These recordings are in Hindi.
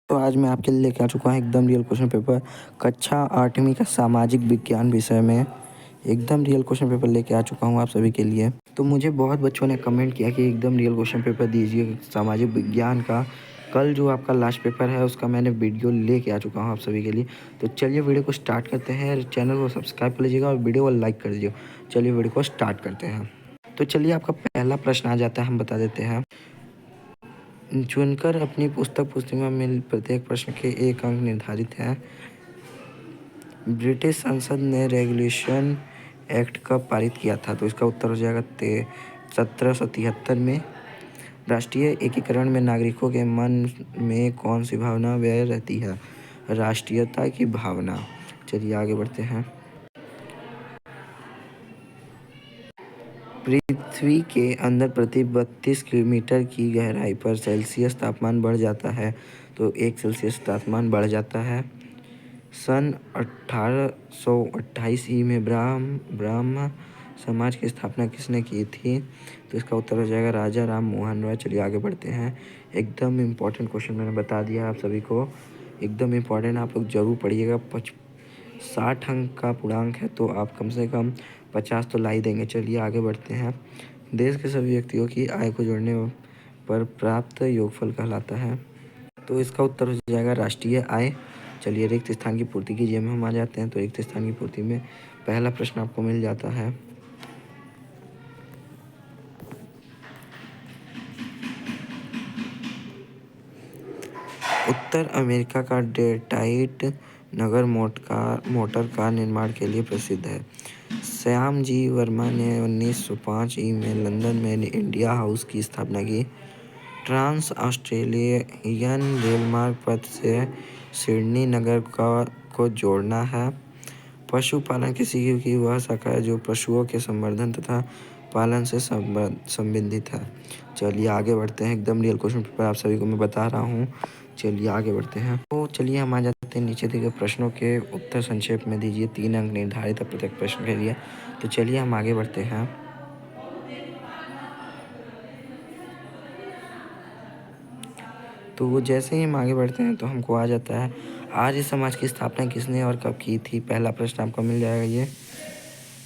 तो आज मैं आपके लिए लेके आ चुका हूँ एकदम रियल क्वेश्चन पेपर कक्षा 8वीं का सामाजिक विज्ञान विषय में एकदम रियल क्वेश्चन पेपर लेके आ चुका हूँ आप सभी के लिए। तो मुझे बहुत बच्चों ने कमेंट किया कि एकदम रियल क्वेश्चन पेपर दीजिए सामाजिक विज्ञान का। कल जो आपका लास्ट पेपर है उसका मैंने वीडियो लेके आ चुका हूँ आप सभी के लिए। तो चलिए वीडियो को स्टार्ट करते हैं। चैनल को सब्सक्राइब कर लीजिएगा और वीडियो को लाइक कर दीजिए। चलिए वीडियो को स्टार्ट करते हैं। तो चलिए आपका पहला प्रश्न आ जाता है, हम बता देते हैं। चुनकर अपनी पुस्तिका में प्रत्येक प्रश्न के 1 अंक निर्धारित हैं। ब्रिटिश संसद ने रेगुलेशन एक्ट कब पारित किया था? तो इसका उत्तर हो जाएगा 1773 में। राष्ट्रीय एकीकरण में नागरिकों के मन में कौन सी भावना व्यय रहती है? राष्ट्रीयता की भावना। चलिए आगे बढ़ते हैं। पृथ्वी के अंदर प्रति 32 किलोमीटर की गहराई पर सेल्सियस तापमान बढ़ जाता है तो 1 सेल्सियस तापमान बढ़ जाता है। सन 1828 ई में ब्राह्म समाज की स्थापना किसने की थी? तो इसका उत्तर हो जाएगा राजा राम मोहन रॉय। चलिए आगे बढ़ते हैं। एकदम इम्पॉर्टेंट क्वेश्चन मैंने बता दिया आप सभी को, एकदम इम्पॉर्टेंट, आप लोग जरूर पढ़िएगा। 60 अंक का पूर्णांक है तो आप कम से कम 50 तो ला ही देंगे। चलिए आगे बढ़ते हैं। देश के सभी व्यक्तियों की आय को जोड़ने पर प्राप्त योगफल कहलाता है? तो इसका उत्तर हो जाएगा राष्ट्रीय आय। चलिए रिक्त स्थान की पूर्ति कीजिए में हम आ जाते हैं। तो रिक्त स्थान की पूर्ति में पहला प्रश्न आपको मिल जाता है। उत्तर अमेरिका का डेट्रॉइट नगर मोटर कार निर्माण के लिए प्रसिद्ध है। श्याम जी वर्मा ने 1905 ई में लंदन में इंडिया हाउस की स्थापना की। ट्रांस ऑस्ट्रेलियन रेलमार्ग पथ से सिडनी नगर को जोड़ना है। पशुपालन किसी की वह शाखा है जो पशुओं के संवर्धन तथा पालन से संबंधित है। चलिए आगे बढ़ते हैं। एकदम रियल क्वेश्चन पेपर आप सभी को मैं बता रहा हूँ। चलिए आगे बढ़ते हैं। तो चलिए हम आ जाते हैं नीचे दिए गए प्रश्नों के उत्तर संक्षेप में दीजिए। 3 अंक निर्धारित है प्रत्येक प्रश्न के लिए। तो चलिए हम आगे बढ़ते हैं। तो जैसे ही हम आगे बढ़ते हैं तो हमको आ जाता है आर्य समाज की स्थापना किसने और कब की थी? पहला प्रश्न आपको मिल जाएगा ये।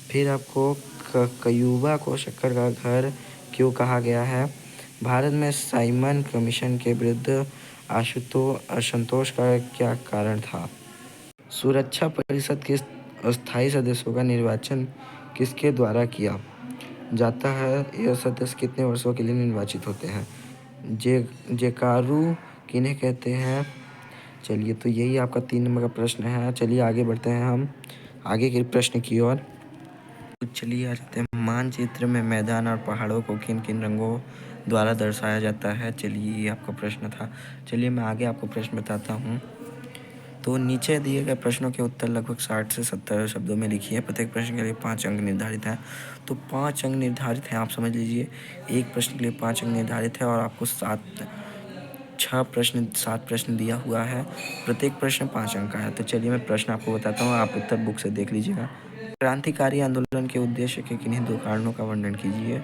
फिर आपको क्यूबा को शक्कर का घर क्यों कहा गया है? भारत में साइमन कमीशन के विरुद्ध असंतोष का क्या कारण था? सुरक्षा परिषद के अस्थायी सदस्यों का निर्वाचन किसके द्वारा किया जाता है? यह सदस्य कितने वर्षों के लिए निर्वाचित होते हैं? जेकारू किन्हें कहते हैं? चलिए तो यही आपका 3 नंबर का प्रश्न है। चलिए आगे बढ़ते हैं हम आगे के प्रश्न की ओर। तो चलिए आ जाते हैं। मानचित्र में मैदान और पहाड़ों को किन किन रंगों द्वारा दर्शाया जाता है? चलिए ये आपका प्रश्न था। चलिए मैं आगे आपको प्रश्न बताता हूँ। तो नीचे दिए गए प्रश्नों के उत्तर लगभग 60 से 70 शब्दों में लिखिए। प्रत्येक प्रश्न के लिए 5 अंक निर्धारित हैं। तो 5 अंक निर्धारित हैं, आप समझ लीजिए। एक प्रश्न के लिए 5 अंक निर्धारित है और आपको 7 प्रश्न दिया हुआ है। प्रत्येक प्रश्न 5 अंक का है। तो चलिए मैं प्रश्न आपको बताता हूँ, आप उत्तर बुक से देख लीजिएगा। क्रांतिकारी आंदोलन के उद्देश्य के किन्हीं 2 कारणों का वर्णन कीजिए।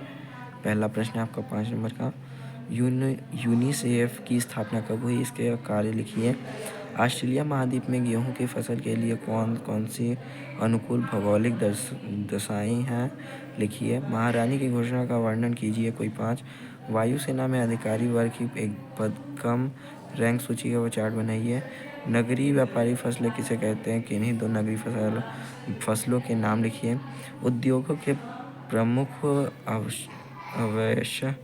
पहला प्रश्न है आपका 5 नंबर का। यूनिसेफ की स्थापना कब हुई? इसके कार्य लिखिए। ऑस्ट्रेलिया महाद्वीप में गेहूं की फसल के लिए कौन कौन सी अनुकूल भौगोलिक दशाएं हैं? लिखिए। महारानी की घोषणा का वर्णन कीजिए कोई 5। वायुसेना में अधिकारी वर्ग की एक पद कम रैंक सूची का वो चार्ट बनाइए। नगरीय व्यापारी फसलें किसे कहते हैं? किन्हीं 2 नगरीय फसलों के नाम लिखिए। उद्योगों के प्रमुख अवयव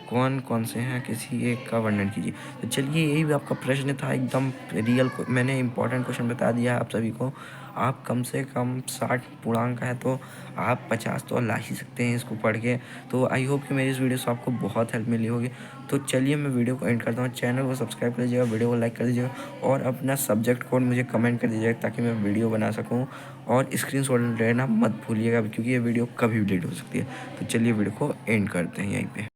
कौन कौन से हैं? किसी एक का वर्णन कीजिए। तो चलिए यही भी आपका प्रश्न था। एकदम रियल मैंने इंपॉर्टेंट क्वेश्चन बता दिया आप सभी को। आप कम से कम 60 पूर्णांक है तो आप 50 तो ला ही सकते हैं इसको पढ़ के। तो आई होप कि मेरी इस वीडियो से आपको बहुत हेल्प मिली होगी। तो चलिए मैं वीडियो को एंड करता हूँ। चैनल को सब्सक्राइब कर लीजिएगा, वीडियो को लाइक कर दीजिएगा और अपना सब्जेक्ट कोड मुझे कमेंट कर दीजिएगा ताकि मैं वीडियो बना सकूँ। और स्क्रीनशॉट लेना मत भूलिएगा क्योंकि ये वीडियो कभी भी डिलीट हो सकती है। तो चलिए वीडियो को एंड करते हैं यहीं पे।